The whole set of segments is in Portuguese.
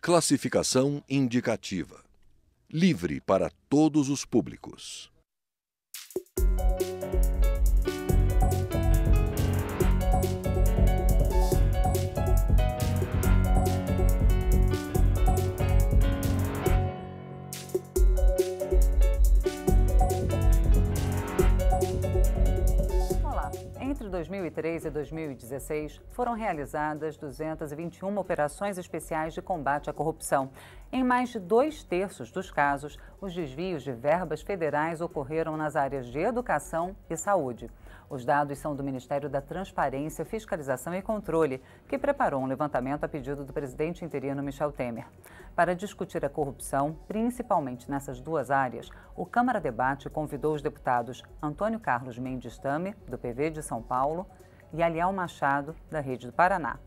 Classificação indicativa. Livre para todos os públicos. Entre 2003 e 2016, foram realizadas 221 operações especiais de combate à corrupção. Em mais de 2/3 dos casos, os desvios de verbas federais ocorreram nas áreas de educação e saúde. Os dados são do Ministério da Transparência, Fiscalização e Controle, que preparou um levantamento a pedido do presidente interino Michel Temer. Para discutir a corrupção, principalmente nessas duas áreas, o Câmara Debate convidou os deputados Antônio Carlos Mendes Tamer, do PV de São Paulo, e Aliel Machado, da Rede do Paraná.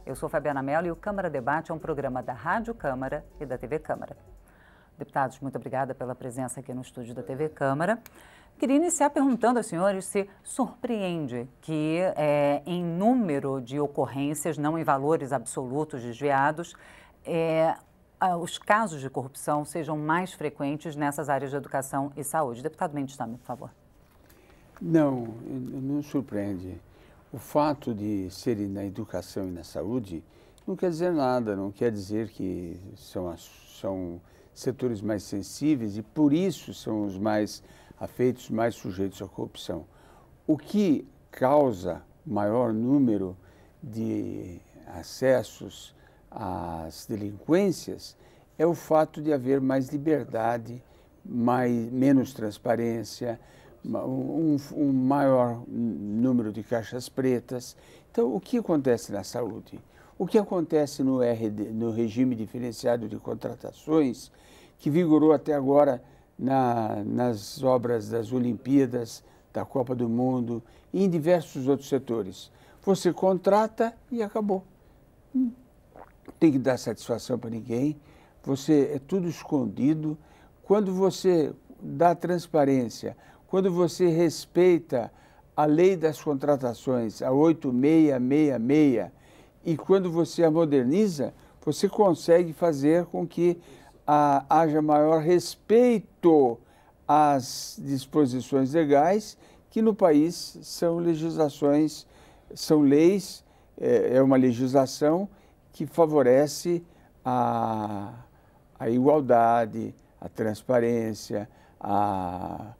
Eu sou Fabiana Mello e o Câmara Debate é um programa da Rádio Câmara e da TV Câmara. Deputados, muito obrigada pela presença aqui no estúdio da TV Câmara. Queria iniciar perguntando aos senhores se surpreende que, em número de ocorrências, não em valores absolutos desviados, os casos de corrupção sejam mais frequentes nessas áreas de educação e saúde. Deputado Mendes Tamer, por favor. Não surpreende. O fato de serem na educação e na saúde não quer dizer nada, não quer dizer que são setores mais sensíveis e por isso são os mais afeitos, mais sujeitos à corrupção. O que causa maior número de acessos às delinquências é o fato de haver mais liberdade, menos transparência, um maior número de caixas pretas. Então, o que acontece na saúde? O que acontece no regime diferenciado de contratações, que vigorou até agora nas obras das Olimpíadas, da Copa do Mundo e em diversos outros setores? Você contrata e acabou. Não tem que dar satisfação para ninguém, é tudo escondido. Quando você dá transparência, quando você respeita a lei das contratações, a 8666, e quando você a moderniza, você consegue fazer com que haja maior respeito às disposições legais, que no país são legislações, são leis, é uma legislação que favorece a igualdade, a transparência, a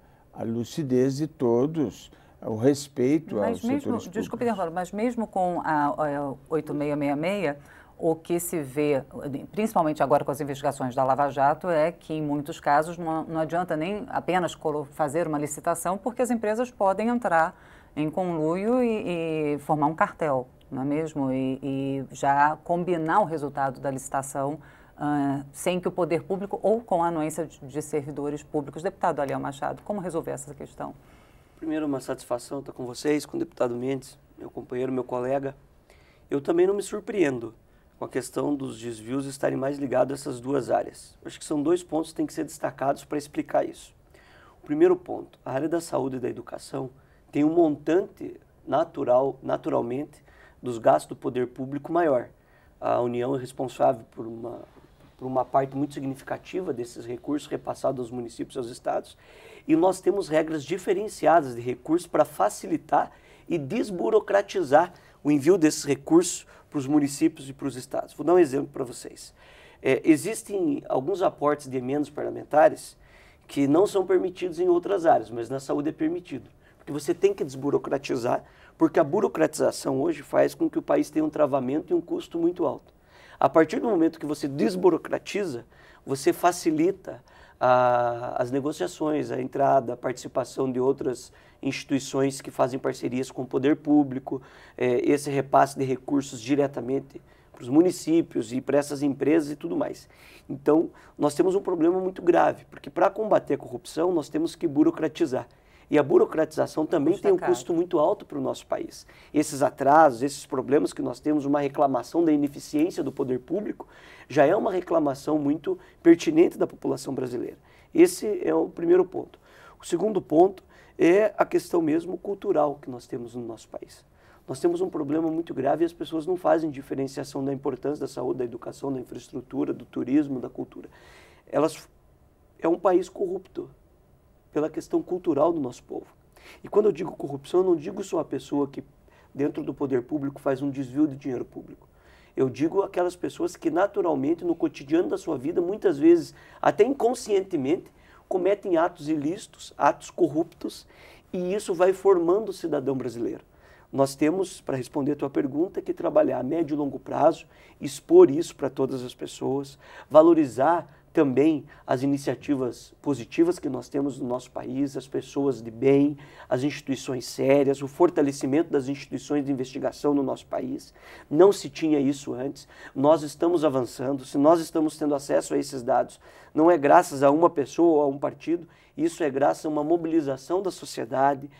lucidez de todos, o respeito aos setores públicos. Desculpe, mas mesmo com a 8666, o que se vê, principalmente agora com as investigações da Lava Jato, é que em muitos casos não adianta nem apenas fazer uma licitação, porque as empresas podem entrar em conluio e formar um cartel, não é mesmo? E já combinar o resultado da licitação sem que o poder público ou com a anuência de servidores públicos. Deputado Aliel Machado, como resolver essa questão? Primeiro, uma satisfação estar com vocês, com o deputado Mendes, meu companheiro, meu colega. Eu também não me surpreendo com a questão dos desvios estarem mais ligados a essas duas áreas. Eu acho que são dois pontos que têm que ser destacados para explicar isso. O primeiro ponto, a área da saúde e da educação tem um montante naturalmente, dos gastos do poder público maior. A União é responsável por uma parte muito significativa desses recursos repassados aos municípios e aos estados, e nós temos regras diferenciadas de recursos para facilitar e desburocratizar o envio desses recursos para os municípios e para os estados. Vou dar um exemplo para vocês. Existem alguns aportes de emendas parlamentares que não são permitidos em outras áreas, mas na saúde é permitido, porque você tem que desburocratizar, porque a burocratização hoje faz com que o país tenha um travamento e um custo muito alto. A partir do momento que você desburocratiza, você facilita as negociações, a entrada, a participação de outras instituições que fazem parcerias com o poder público, esse repasse de recursos diretamente para os municípios e para essas empresas e tudo mais. Então, nós temos um problema muito grave, porque para combater a corrupção, nós temos que burocratizar. E a burocratização também tem um custo muito alto para o nosso país. Esses atrasos, esses problemas que nós temos, uma reclamação da ineficiência do poder público, já é uma reclamação muito pertinente da população brasileira. Esse é o primeiro ponto. O segundo ponto é a questão mesmo cultural que nós temos no nosso país. Nós temos um problema muito grave e as pessoas não fazem diferenciação da importância da saúde, da educação, da infraestrutura, do turismo, da cultura. É um país corrupto pela questão cultural do nosso povo. E quando eu digo corrupção, eu não digo só a pessoa que dentro do poder público faz um desvio de dinheiro público. Eu digo aquelas pessoas que naturalmente, no cotidiano da sua vida, muitas vezes, até inconscientemente, cometem atos ilícitos, atos corruptos, e isso vai formando o cidadão brasileiro. Nós temos, para responder a tua pergunta, que trabalhar a médio e longo prazo, expor isso para todas as pessoas, valorizar também as iniciativas positivas que nós temos no nosso país, as pessoas de bem, as instituições sérias, o fortalecimento das instituições de investigação no nosso país. Não se tinha isso antes, nós estamos avançando, se nós estamos tendo acesso a esses dados, não é graças a uma pessoa ou a um partido, isso é graças a uma mobilização da sociedade,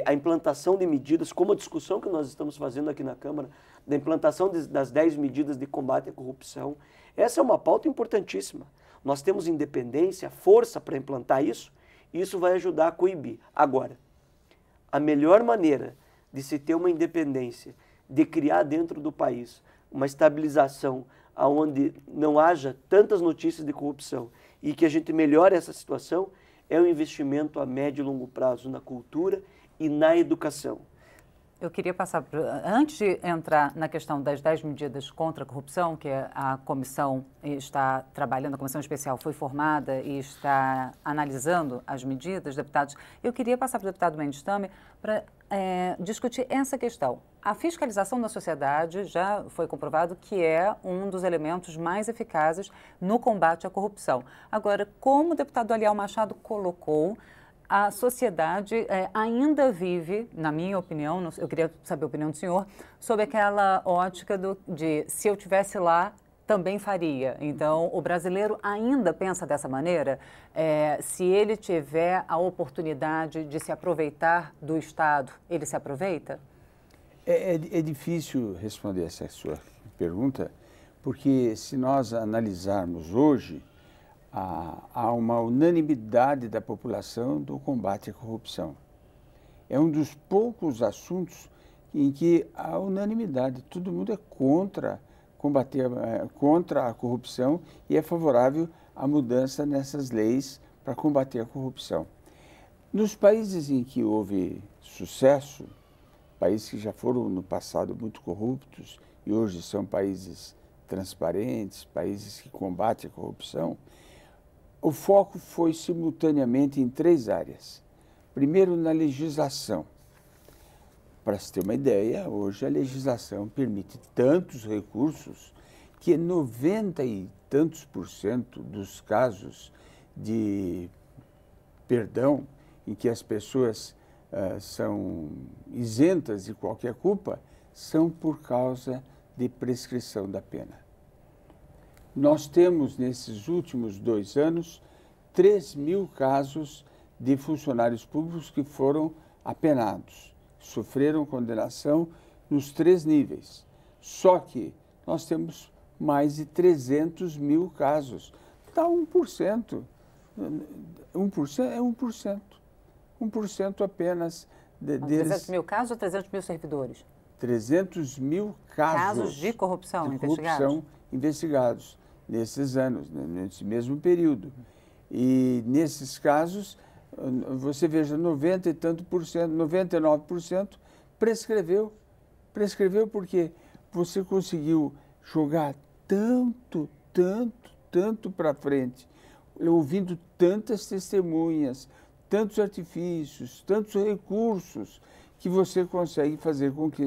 a implantação de medidas, como a discussão que nós estamos fazendo aqui na Câmara, da implantação das 10 medidas de combate à corrupção. Essa é uma pauta importantíssima. Nós temos independência, força para implantar isso, e isso vai ajudar a coibir. Agora, a melhor maneira de se ter uma independência, de criar dentro do país uma estabilização onde não haja tantas notícias de corrupção e que a gente melhore essa situação, é o investimento a médio e longo prazo na cultura e na educação. Eu queria passar, antes de entrar na questão das 10 medidas contra a corrupção, que a comissão está trabalhando, a comissão especial foi formada e está analisando as medidas, deputados, eu queria passar para o deputado Mendes Tame para discutir essa questão. A fiscalização da sociedade já foi comprovado que é um dos elementos mais eficazes no combate à corrupção. Agora, como o deputado Aliel Machado colocou, a sociedade ainda vive, na minha opinião, eu queria saber a opinião do senhor, sobre aquela ótica de se eu estivesse lá, também faria. Então, o brasileiro ainda pensa dessa maneira? Se ele tiver a oportunidade de se aproveitar do Estado, ele se aproveita? É difícil responder essa sua pergunta, porque se nós analisarmos hoje, há uma unanimidade da população do combate à corrupção. É um dos poucos assuntos em que há unanimidade. Todo mundo é contra a corrupção e é favorável à mudança nessas leis para combater a corrupção. Nos países em que houve sucesso, países que já foram no passado muito corruptos e hoje são países transparentes, países que combatem a corrupção, o foco foi simultaneamente em 3 áreas. Primeiro, na legislação. Para se ter uma ideia, hoje a legislação permite tantos recursos que 90 e tantos % dos casos de perdão, em que as pessoas são isentas de qualquer culpa, são por causa de prescrição da pena. Nós temos, nesses últimos 2 anos, 3.000 casos de funcionários públicos que foram apenados, sofreram condenação nos 3 níveis. Só que nós temos mais de 300.000 casos. Dá 1%. 1% é 1%. 1% apenas deles. 300.000 casos ou 300.000 servidores? 300.000 casos de corrupção investigados nesses anos, nesse mesmo período. E nesses casos, você veja, 90 e tanto por cento, 99% prescreveu. Prescreveu porque você conseguiu jogar tanto para frente, ouvindo tantas testemunhas, tantos artifícios, tantos recursos, que você consegue fazer com que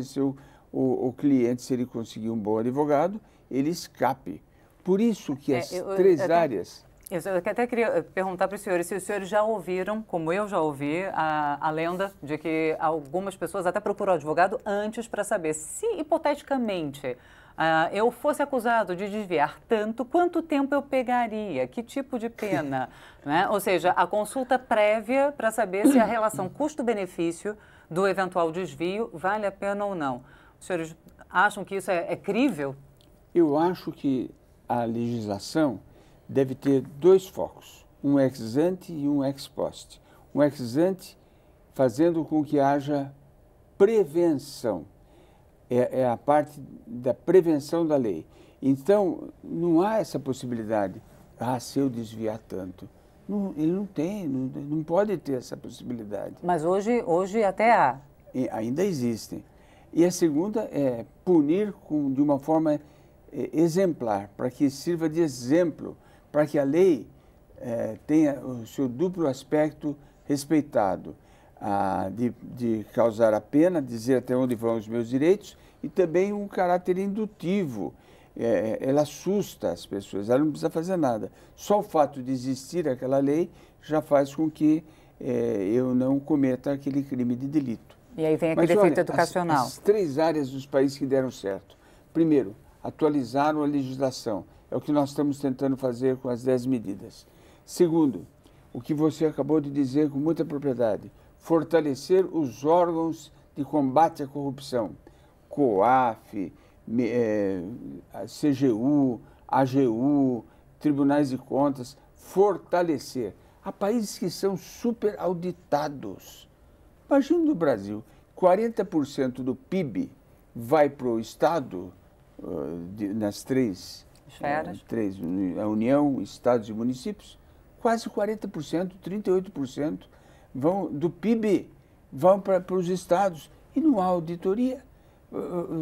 o cliente, se ele conseguir um bom advogado, ele escape. Por isso que as 3 áreas... Eu até queria perguntar para os senhores, se os senhores já ouviram, como eu já ouvi, a lenda de que algumas pessoas até procuram o advogado antes para saber se, hipoteticamente, eu fosse acusado de desviar tanto, quanto tempo eu pegaria, que tipo de pena, né? Ou seja, a consulta prévia para saber se a relação custo-benefício do eventual desvio vale a pena ou não. Os senhores acham que isso é crível? Eu acho que a legislação deve ter 2 focos, um ex ante e um ex post. Um ex ante fazendo com que haja prevenção. é a parte da prevenção da lei. Então, não há essa possibilidade, se eu desviar tanto. Não, ele não tem, não pode ter essa possibilidade. Mas hoje até há. Ainda existem. E a segunda é punir de uma forma exemplar, para que sirva de exemplo, para que a lei tenha o seu duplo aspecto respeitado, de causar a pena, dizer até onde vão os meus direitos, e também um caráter indutivo. Ela assusta as pessoas, ela não precisa fazer nada. Só o fato de existir aquela lei já faz com que eu não cometa aquele crime de delito. E aí vem aquele efeito educacional. As 3 áreas dos países que deram certo. Primeiro, atualizaram a legislação. É o que nós estamos tentando fazer com as 10 medidas. Segundo, o que você acabou de dizer com muita propriedade, fortalecer os órgãos de combate à corrupção. COAF, CGU, AGU, Tribunais de Contas, fortalecer. Há países que são super auditados. Imagina no Brasil, 40% do PIB vai para o Estado, nas 3 esferas, a União, Estados e municípios, quase 40%, 38% do PIB vão para os Estados e não há auditoria.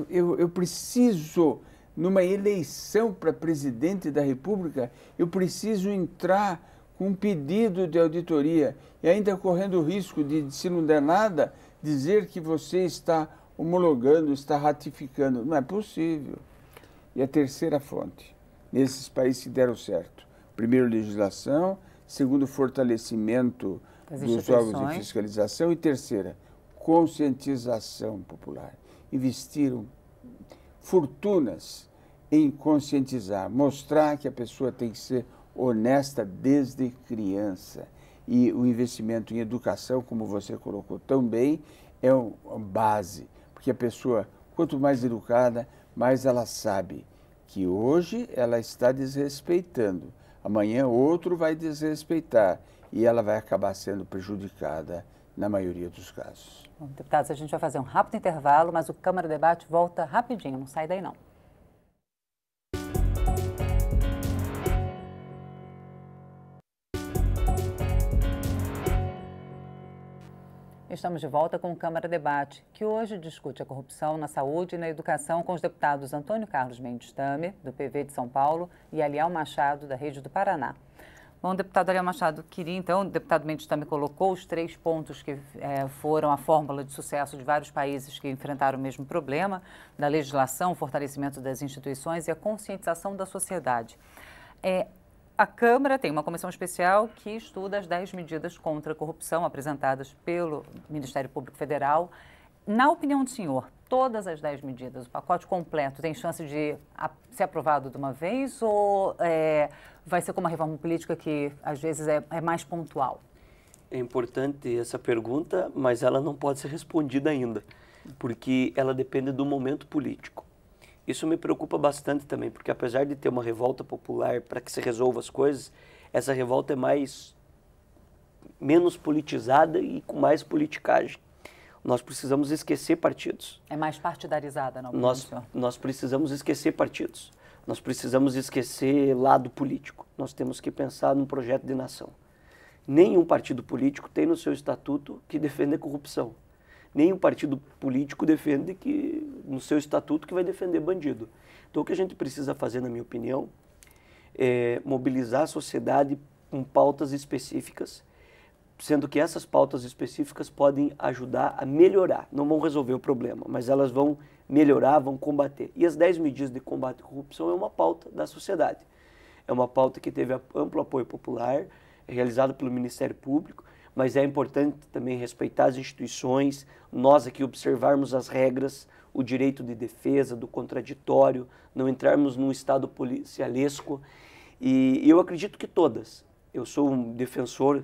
Eu preciso, numa eleição para presidente da República, eu preciso entrar com um pedido de auditoria e ainda correndo o risco de, se não der nada, dizer que você está homologando, está ratificando. Não é possível. E a terceira fonte, nesses países que deram certo. Primeiro, legislação. Segundo, fortalecimento dos órgãos de fiscalização. E terceira, conscientização popular. Investiram fortunas em conscientizar, mostrar que a pessoa tem que ser honesta desde criança. E o investimento em educação, como você colocou tão bem, é uma base. Porque a pessoa, quanto mais educada, mais ela sabe que hoje ela está desrespeitando. Amanhã outro vai desrespeitar e ela vai acabar sendo prejudicada na maioria dos casos. Bom, deputados, a gente vai fazer um rápido intervalo, mas o Câmara Debate volta rapidinho, não sai daí não. Estamos de volta com o Câmara Debate, que hoje discute a corrupção na saúde e na educação com os deputados Antônio Carlos Mendes Tamer, do PV de São Paulo, e Aliel Machado, da Rede do Paraná. Bom, deputado Aliel Machado, queria então, o deputado Mendes Tamer colocou os 3 pontos que foram a fórmula de sucesso de vários países que enfrentaram o mesmo problema, da legislação, o fortalecimento das instituições e a conscientização da sociedade. A Câmara tem uma comissão especial que estuda as 10 medidas contra a corrupção apresentadas pelo Ministério Público Federal. Na opinião do senhor, todas as 10 medidas, o pacote completo, tem chance de ser aprovado de uma vez ou vai ser como uma reforma política que às vezes é mais pontual? É importante essa pergunta, mas ela não pode ser respondida ainda, porque ela depende do momento político. Isso me preocupa bastante também, porque apesar de ter uma revolta popular para que se resolva as coisas, essa revolta é menos politizada e com mais politicagem. Nós precisamos esquecer partidos. É mais partidarizada, não? Nós precisamos esquecer partidos. Nós precisamos esquecer lado político. Nós temos que pensar num projeto de nação. Nenhum partido político tem no seu estatuto que defenda a corrupção. Nenhum partido político defende no seu estatuto que vai defender bandido. Então, o que a gente precisa fazer, na minha opinião, é mobilizar a sociedade com pautas específicas, sendo que essas pautas específicas podem ajudar a melhorar. Não vão resolver o problema, mas elas vão melhorar, vão combater. E as 10 medidas de combate à corrupção é uma pauta da sociedade. É uma pauta que teve amplo apoio popular, realizada pelo Ministério Público, mas é importante também respeitar as instituições, nós aqui observarmos as regras, o direito de defesa, do contraditório, não entrarmos num estado policialesco. E eu acredito que todas. Eu sou um defensor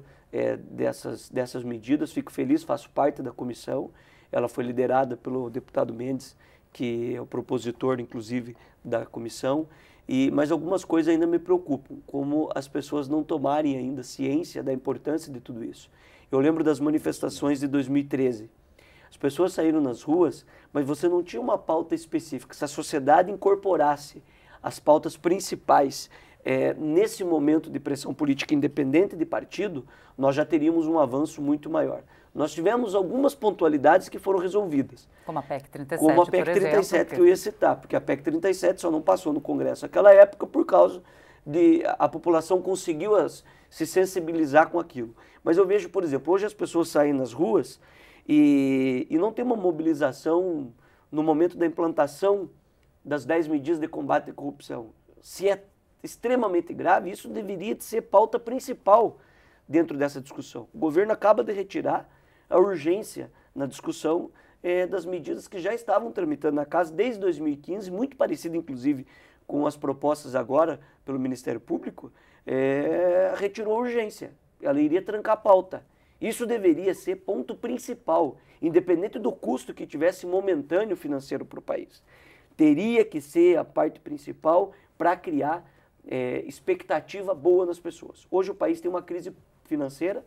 dessas medidas, fico feliz, faço parte da comissão. Ela foi liderada pelo deputado Mendes, que é o propositor, inclusive, da comissão. Mas algumas coisas ainda me preocupam, como as pessoas não tomarem ainda ciência da importância de tudo isso. Eu lembro das manifestações de 2013. As pessoas saíram nas ruas, mas você não tinha uma pauta específica. Se a sociedade incorporasse as pautas principais nesse momento de pressão política independente de partido, nós já teríamos um avanço muito maior. Nós tivemos algumas pontualidades que foram resolvidas. Como a PEC 37, Como a PEC 37 que eu ia citar, porque a PEC 37 só não passou no Congresso naquela época por causa de a população conseguiu se sensibilizar com aquilo. Mas eu vejo, por exemplo, hoje as pessoas saem nas ruas e não tem uma mobilização no momento da implantação das 10 medidas de combate à corrupção. Se é extremamente grave, isso deveria de ser pauta principal dentro dessa discussão. O governo acaba de retirar a urgência na discussão das medidas que já estavam tramitando na casa desde 2015, muito parecido, inclusive, com as propostas agora pelo Ministério Público, retirou a urgência. Ela iria trancar a pauta. Isso deveria ser ponto principal, independente do custo que tivesse momentâneo financeiro para o país. Teria que ser a parte principal para criar expectativa boa nas pessoas. Hoje o país tem uma crise financeira,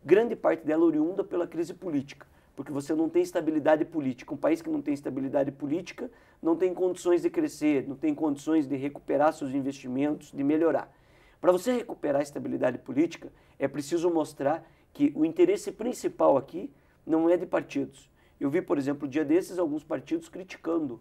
grande parte dela oriunda pela crise política, porque você não tem estabilidade política. Um país que não tem estabilidade política não tem condições de crescer, não tem condições de recuperar seus investimentos, de melhorar. Para você recuperar a estabilidade política, é preciso mostrar que o interesse principal aqui não é de partidos. Eu vi, por exemplo, um dia desses, alguns partidos criticando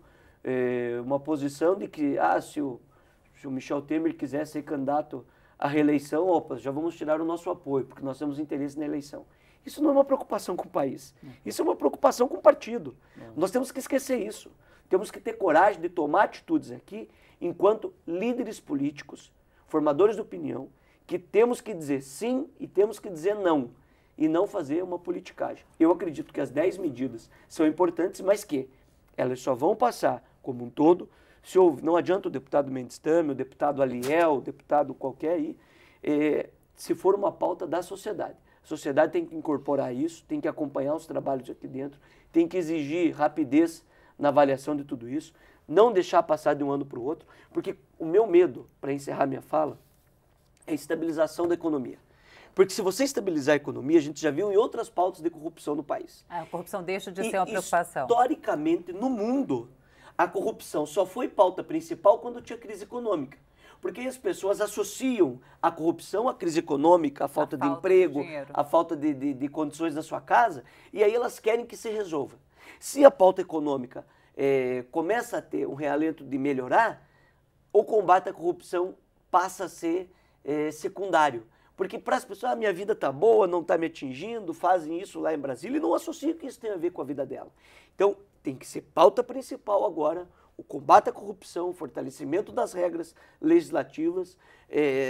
uma posição de que, se o Michel Temer quiser ser candidato à reeleição, já vamos tirar o nosso apoio, porque nós temos interesse na eleição. Isso não é uma preocupação com o país. Isso é uma preocupação com o partido. Nós temos que esquecer isso. Temos que ter coragem de tomar atitudes aqui, enquanto líderes políticos, formadores de opinião, que temos que dizer sim e temos que dizer não, e não fazer uma politicagem. Eu acredito que as 10 medidas são importantes, mas que elas só vão passar como um todo se houve. Não adianta o deputado Mendes Tame, o deputado Aliel, o deputado qualquer aí, se for uma pauta da sociedade. A sociedade tem que incorporar isso, tem que acompanhar os trabalhos aqui dentro, tem que exigir rapidez na avaliação de tudo isso, não deixar passar de um ano para o outro, porque o meu medo, para encerrar minha fala, é a estabilização da economia. Porque se você estabilizar a economia, a gente já viu em outras pautas de corrupção no país. A corrupção deixa de ser uma preocupação. Historicamente, no mundo, a corrupção só foi pauta principal quando tinha crise econômica. Porque as pessoas associam a corrupção à crise econômica, à falta de emprego, à falta de condições da sua casa, e aí elas querem que se resolva. Se a pauta econômica começa a ter um realento de melhorar, o combate à corrupção passa a ser secundário. Porque para as pessoas, minha vida está boa, não está me atingindo, fazem isso lá em Brasília e não associam que isso tem a ver com a vida dela. Então, tem que ser pauta principal agora o combate à corrupção, o fortalecimento das regras legislativas,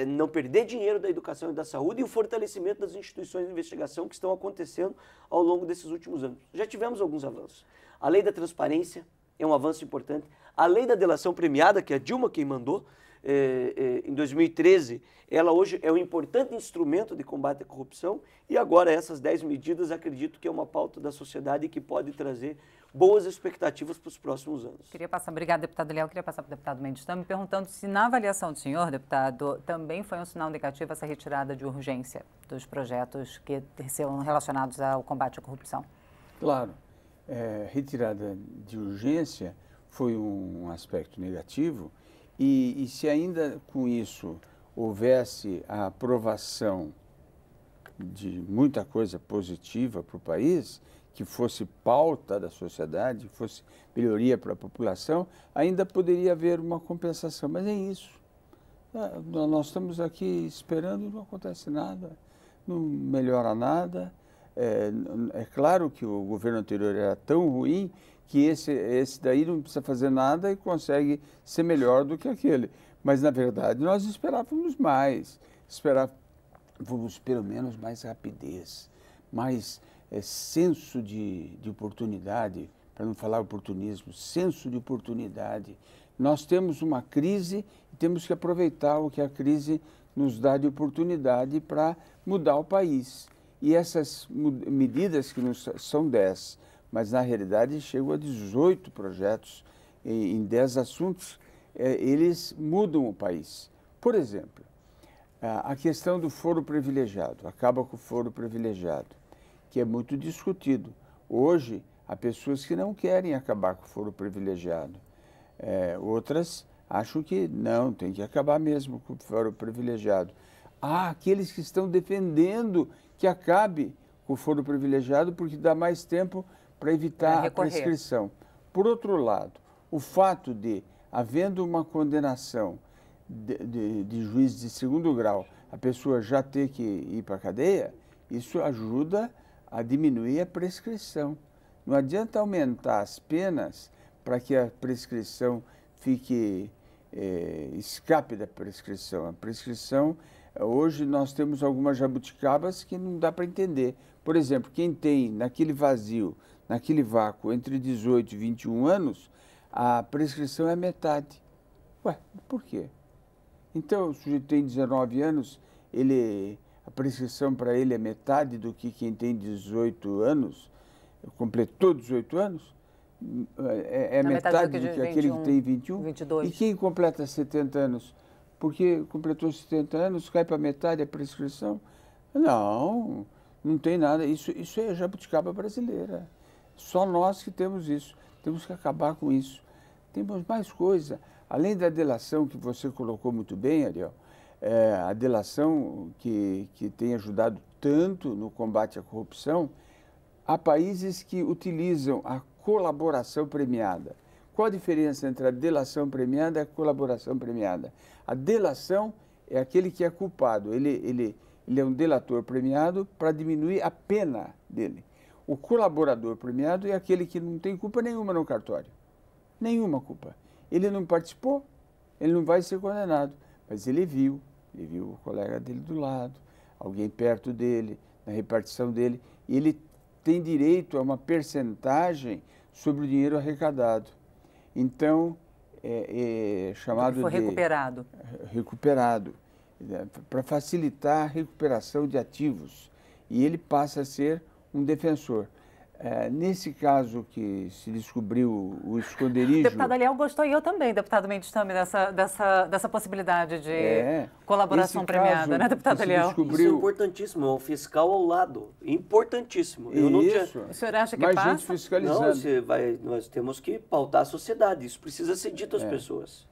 não perder dinheiro da educação e da saúde e o fortalecimento das instituições de investigação que estão acontecendo ao longo desses últimos anos. Já tivemos alguns avanços. A lei da transparência é um avanço importante. A lei da delação premiada, que a Dilma quem mandou, em 2013, ela hoje é um importante instrumento de combate à corrupção e agora essas 10 medidas acredito que é uma pauta da sociedade que pode trazer boas expectativas para os próximos anos. Obrigada, deputado Léo. Queria passar para o deputado Mendes Tame perguntando se na avaliação do senhor, deputado, também foi um sinal negativo essa retirada de urgência dos projetos que são relacionados ao combate à corrupção. Claro, retirada de urgência foi um aspecto negativo e se ainda com isso houvesse a aprovação de muita coisa positiva para o país, que fosse pauta da sociedade, que fosse melhoria para a população, ainda poderia haver uma compensação. Mas é isso. Nós estamos aqui esperando e não acontece nada, não melhora nada. É claro que o governo anterior era tão ruim que esse daí não precisa fazer nada e consegue ser melhor do que aquele. Mas, na verdade, nós esperávamos mais. Esperávamos, pelo menos, mais rapidez, mais senso de oportunidade, para não falar oportunismo, senso de oportunidade. Nós temos uma crise e temos que aproveitar o que a crise nos dá de oportunidade para mudar o país. E essas medidas que são 10, mas na realidade chegam a 18 projetos em 10 assuntos, eles mudam o país. Por exemplo, a questão do foro privilegiado, acaba com o foro privilegiado, que é muito discutido. Hoje, há pessoas que não querem acabar com o foro privilegiado. Outras acham que não, tem que acabar mesmo com o foro privilegiado. Há aqueles que estão defendendo que acabe com o foro privilegiado porque dá mais tempo para evitar a prescrição. Por outro lado, o fato de, havendo uma condenação de juiz de segundo grau, a pessoa já ter que ir para a cadeia, isso ajuda a diminuir a prescrição. Não adianta aumentar as penas para que a prescrição escape da prescrição. A prescrição, hoje nós temos algumas jabuticabas que não dá para entender. Por exemplo, quem tem naquele vazio, naquele vácuo entre 18 e 21 anos, a prescrição é metade. Ué, por quê? Então, o sujeito tem 19 anos, a prescrição para ele é metade do que quem tem 18 anos, completou 18 anos, é metade do que aquele que tem 21. 22. E quem completa 70 anos, porque completou 70 anos, cai para metade a prescrição? Não, não tem nada. Isso é jabuticaba brasileira. Só nós que temos isso. Temos que acabar com isso. Temos mais coisa. Além da delação que você colocou muito bem, Ariel, a delação que tem ajudado tanto no combate à corrupção, há países que utilizam a colaboração premiada. Qual a diferença entre a delação premiada e a colaboração premiada? A delação é aquele que é culpado, ele é um delator premiado para diminuir a pena dele. O colaborador premiado é aquele que não tem culpa nenhuma no cartório. Nenhuma culpa. Ele não participou, ele não vai ser condenado, mas ele viu o colega dele do lado, alguém perto dele, na repartição dele, e ele tem direito a uma percentagem sobre o dinheiro arrecadado. Então, chamado foi recuperado. Recuperado, para facilitar a recuperação de ativos. E ele passa a ser um defensor. Nesse caso que se descobriu o esconderijo... O deputado Aliel gostou, e eu também, deputado Mendes Tame, dessa possibilidade de colaboração premiada, né, deputado Aliel? Isso é importantíssimo, é um fiscal ao lado, importantíssimo. Eu não tinha... O senhor acha que mais passa? gente fiscalizando. Não, nós temos que pautar a sociedade, isso precisa ser dito às pessoas.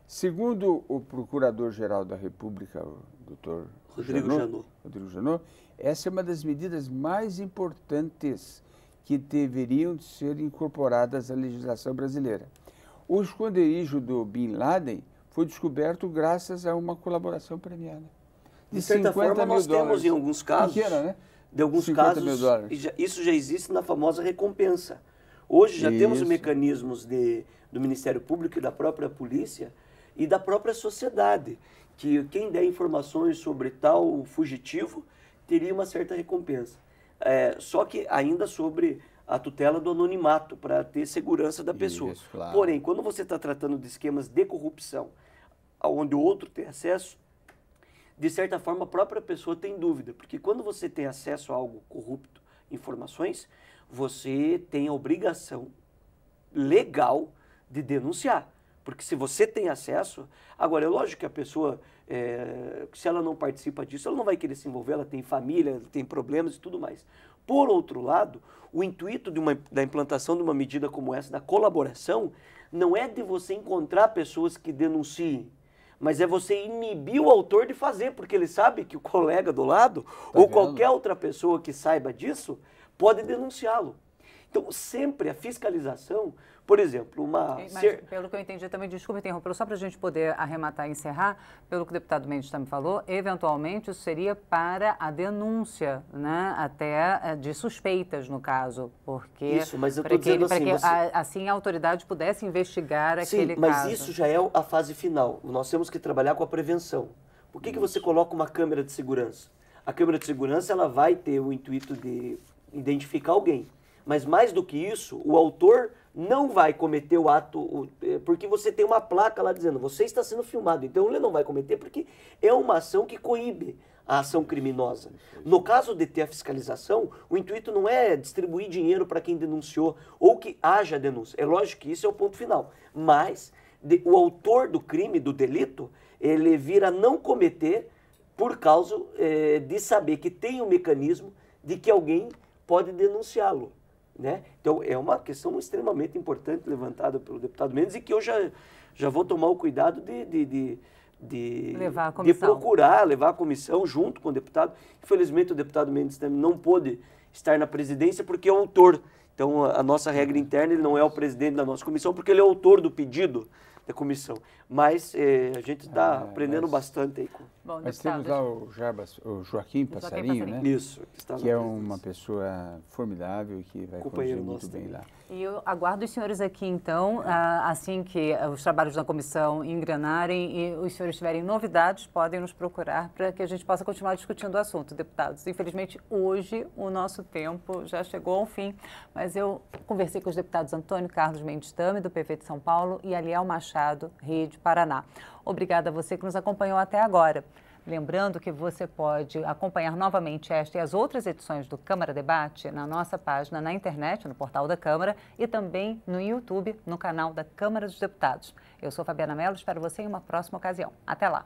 Segundo o Procurador-Geral da República, o doutor Rodrigo Janot, essa é uma das medidas mais importantes que deveriam ser incorporadas à legislação brasileira. O esconderijo do Bin Laden foi descoberto graças a uma colaboração premiada. De certa forma, nós temos em alguns casos, isso já existe na famosa recompensa. Hoje já temos mecanismos do Ministério Público e da própria polícia e da própria sociedade, que quem der informações sobre tal fugitivo teria uma certa recompensa. Só que ainda sobre a tutela do anonimato, para ter segurança da pessoa. Isso, claro. Porém, quando você está tratando de esquemas de corrupção, onde o outro tem acesso, de certa forma a própria pessoa tem dúvida, porque quando você tem acesso a algo corrupto, informações, você tem a obrigação legal de denunciar. Porque se você tem acesso... Agora, é lógico que a pessoa, se ela não participa disso, ela não vai querer se envolver, ela tem família, ela tem problemas e tudo mais. Por outro lado, o intuito da implantação de uma medida como essa, da colaboração, não é de você encontrar pessoas que denunciem, mas é você inibir o autor de fazer, porque ele sabe que o colega do lado, ou qualquer outra pessoa que saiba disso, pode denunciá-lo. Então, sempre a fiscalização, por exemplo, pelo que eu entendi também, desculpa interromper, só para a gente poder arrematar e encerrar, pelo que o deputado Mendes também falou, eventualmente isso seria para a denúncia, né, até de suspeitas, no caso, porque... Isso, mas eu estou dizendo assim... assim a autoridade pudesse investigar aquele caso. Sim, mas caso. isso já é a fase final. Nós temos que trabalhar com a prevenção. Por que você coloca uma câmera de segurança? A câmera de segurança ela vai ter o intuito de identificar alguém. Mas mais do que isso, o autor não vai cometer o ato, porque você tem uma placa lá dizendo, você está sendo filmado, então ele não vai cometer porque é uma ação que coíbe a ação criminosa. No caso de ter a fiscalização, o intuito não é distribuir dinheiro para quem denunciou ou que haja denúncia. É lógico que isso é o ponto final, mas o autor do crime, do delito, ele vir a não cometer por causa de saber que tem um mecanismo de que alguém pode denunciá-lo. né? Então, é uma questão extremamente importante levantada pelo deputado Mendes e que eu já vou tomar o cuidado de levar a comissão. procurar levar a comissão junto com o deputado. Infelizmente, o deputado Mendes também não pôde estar na presidência porque é o autor. Então, a nossa regra interna, ele não é o presidente da nossa comissão porque ele é o autor do pedido da comissão. Mas a gente está aprendendo bastante aí. Bom, mas deputado, temos lá o Joaquim Passarinho, né? Isso. Que é uma pessoa formidável e que vai conduzir muito bem lá. E eu aguardo os senhores aqui, então, assim que os trabalhos da comissão engrenarem e os senhores tiverem novidades, podem nos procurar para que a gente possa continuar discutindo o assunto, deputados. Infelizmente, hoje o nosso tempo já chegou ao fim, mas eu conversei com os deputados Antônio Carlos Mendes Tame, do PV de São Paulo, e Aliel Machado, Rede Paraná. Obrigada a você que nos acompanhou até agora. Lembrando que você pode acompanhar novamente esta e as outras edições do Câmara Debate na nossa página na internet, no portal da Câmara e também no YouTube, no canal da Câmara dos Deputados. Eu sou Fabiana Mello, espero você em uma próxima ocasião. Até lá!